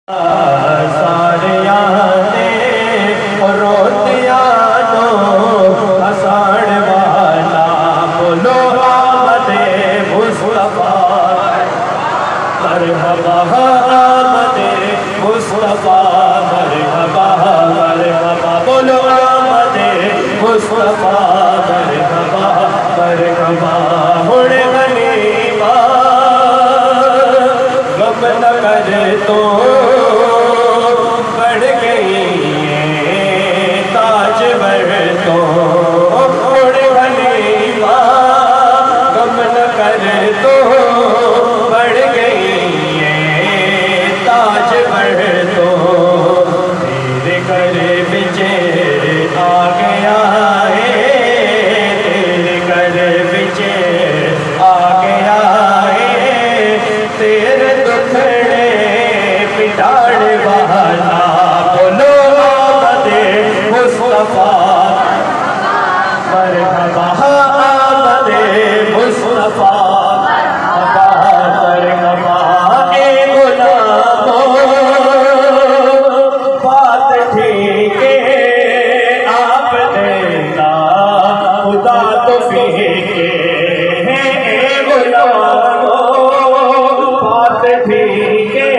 سارے آنے روتیا دو اساڑ والا بولو آمد مصطفیٰ مرحبا آمد مصطفیٰ مرحبا مرحبا بولو آمد مصطفیٰ مرحبا مرحبا ہوڑ غنیمہ غم نہ کر تو بڑھ گئی تاج ور تو ہوڑ غنیمہ غم نہ کر تو بڑھ گئی تاج ور تو تیرے گھر بچے آ گیا ہے تیرے گھر بچے آ گیا ہے تیرے دکھڑے پٹاڑ والا بولو آمد مصطفیٰ مرحبا آمد مصطفیٰ مرحبا مرحبا اے غلاموں بات ٹھیک ہے آپ دینا خدا تو فیک ہے اے غلاموں بات ٹھیک ہے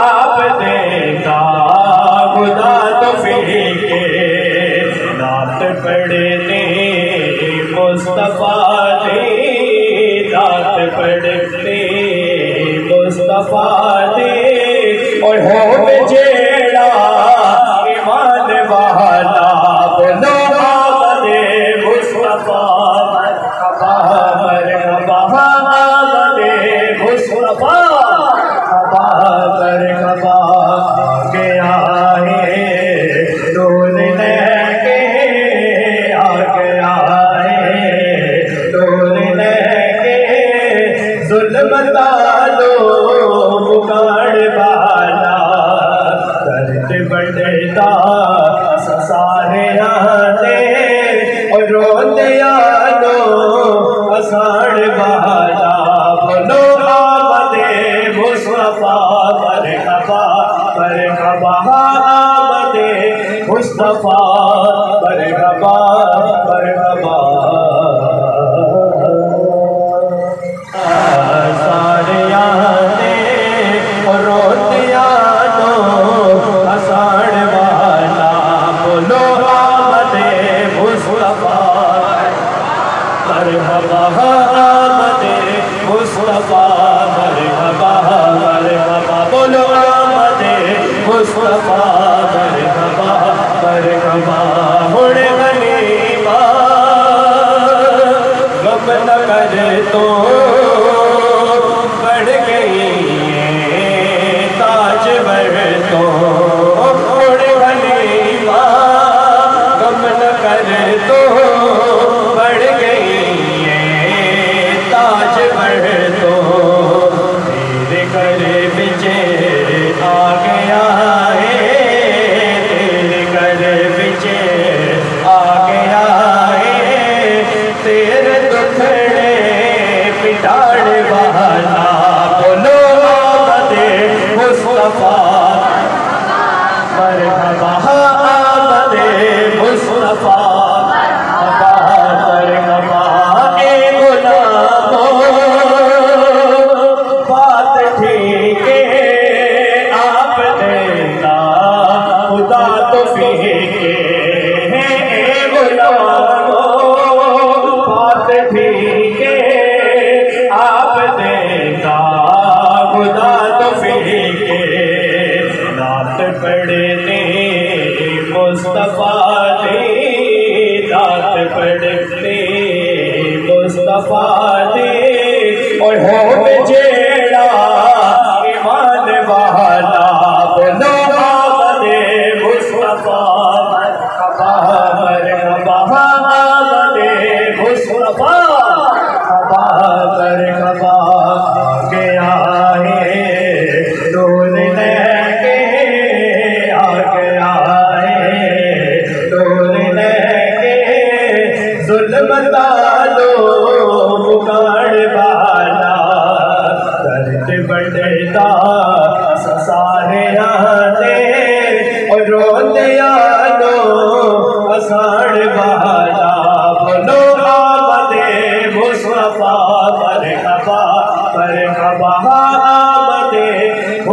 آپ دینا خدا تو فیک ہے نعت پڑھنے مصطفیٰ نے نعت پڑھنے مصطفیٰ نے اور ہو جیڑا ایمان والا بولو آمد مصطفیٰ مرحبا مرحبا آمد مصطفیٰ مرحبا مرحبا گیا ہے نور لے کے آ گیا ہے نور لے کے ظلم دالو بگاڑ والا درد بڑھتا سارے آنے اور روتے آلو اساڑ والا بولو آمد مصطفیٰ مرحبا مرحبا آمد مصطفیٰ مرحبا مرحبا سارے آنے روتیا دو اساڑ والا بولو آمد مصطفیٰ مرحبا آمد مصطفیٰ مرحبا مرحبا بولو آمد مصطفیٰ مرحبا مرحبا ہوڑ غنیمہ غم نہ کر تو بڑھ گئی تاج ور تو ہوڑ غنیمہ غم نہ کر تو بڑھ گئی تاج ور تو تیرے گھر بچے آ گیا ہے تیرے گھر بچے آ گیا ہے تیرے دکھڑے پٹاڑ والا بولو آمد مصطفیٰ مرحبا آمد مصطفیٰ مرحبا مرحبا اے غلاموں بات ٹھیک ہے آپ دینا خدا تو فیک ہے اے غلاموں بات ٹھیک ہے آپ دینا خدا تو فیک ہے نعت پڑھنے مصطفیٰ نے نعت پڑھنے مصطفیٰ نے اور ہو جیڑا ایمان والا بولو آمد مصطفیٰ مرحبا مرحبا آمد مصطفیٰ مرحبا مرحبا گیا ہے نور لے کے آ گیا ہے نور لے کے ظلم دالو بگاڑ والا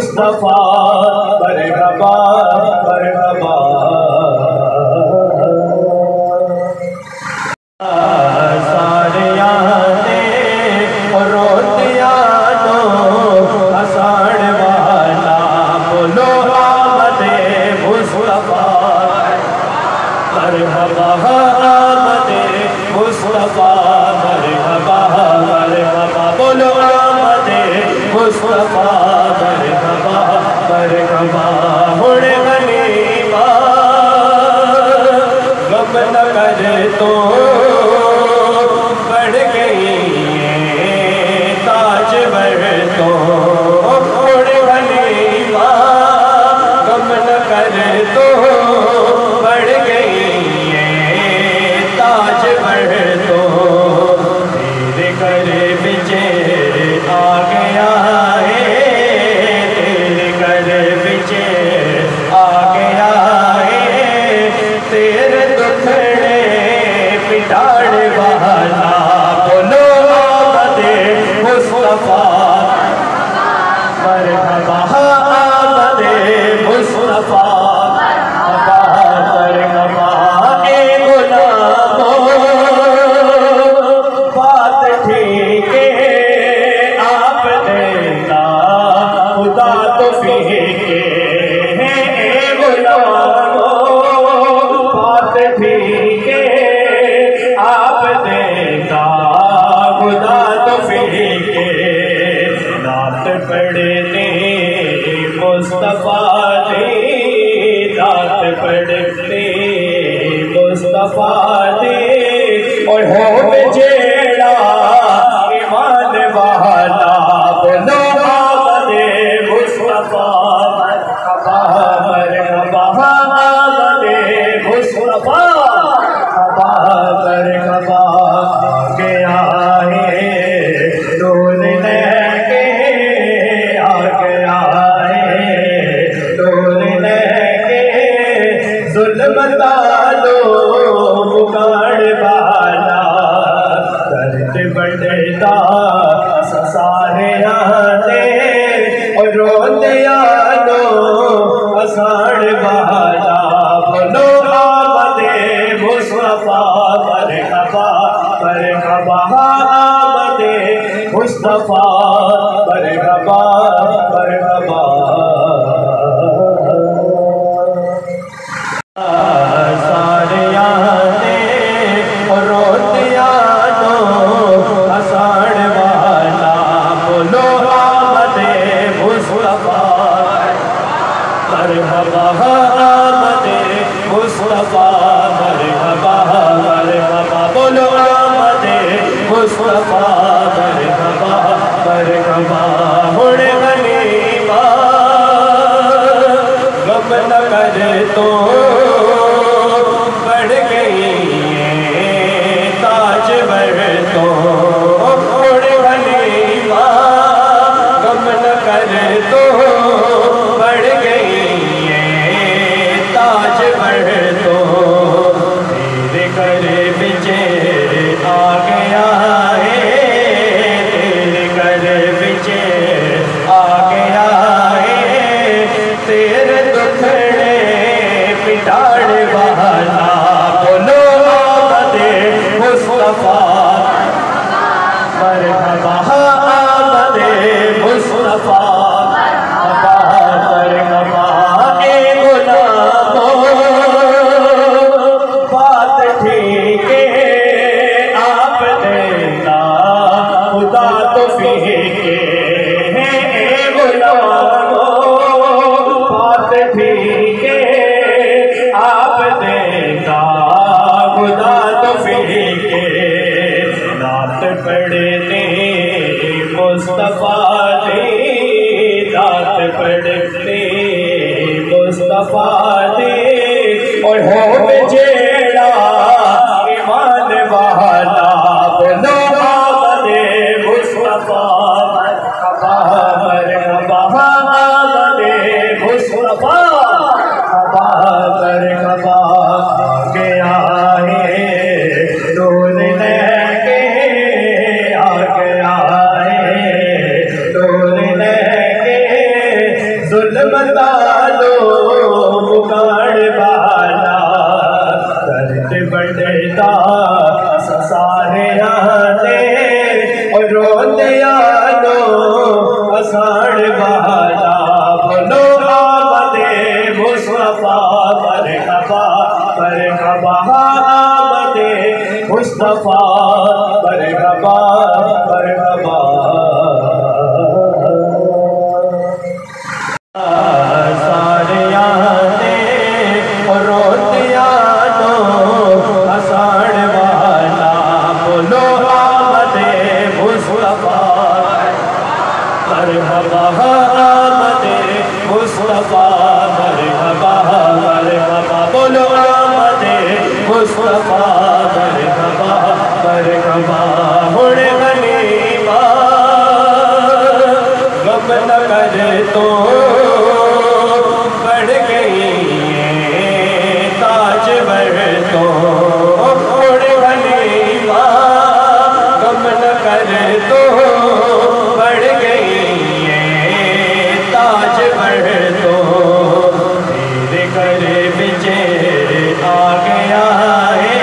مصطفیٰ مرحبا مرحبا ظلمتا دو پکار والا درد بڑھتا سارے آنے اور روتے آلو اساڑ والا بولو آمد مصطفیٰ مرحبا مرحبا آمد مصطفیٰ مرحبا مرحبا سارے آنے اور روتے آلو اساڑ والا بولو آمد مصطفیٰ مرحبا آمد مصطفیٰ مرحبا مرحبا بولو آمد مصطفیٰ مرحبا مرحبا ہوڑ غنیمہ غم نہ کر تو بڑھ گئی تاج ور تو ہوڑ غنیمہ غم نہ کر تو بڑھ گئی تاج ور تو تیرے گھر بچے آ گیا ہے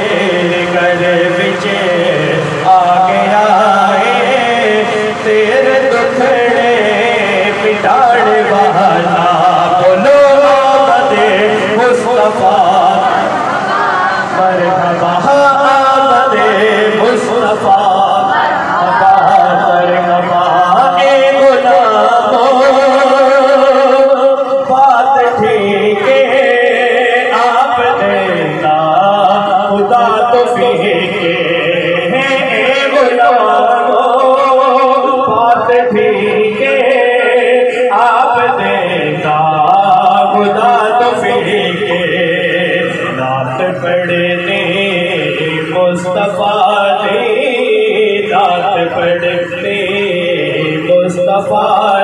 تیرے گھر بچے آ گیا ہے تیرے دکھڑے پٹاڑ والا بولو آمد مصطفیٰ مرحبا آمد مصطفیٰ مرحبا اے غلاموں بات ٹھیک ہے آپ دینا خدا تو فیک ہے اے غلاموں بات ٹھیک ہے آپ دینا خدا تو فیک ہے نعت پڑھنے مصطفیٰ نے نعت پڑھنے مصطفیٰ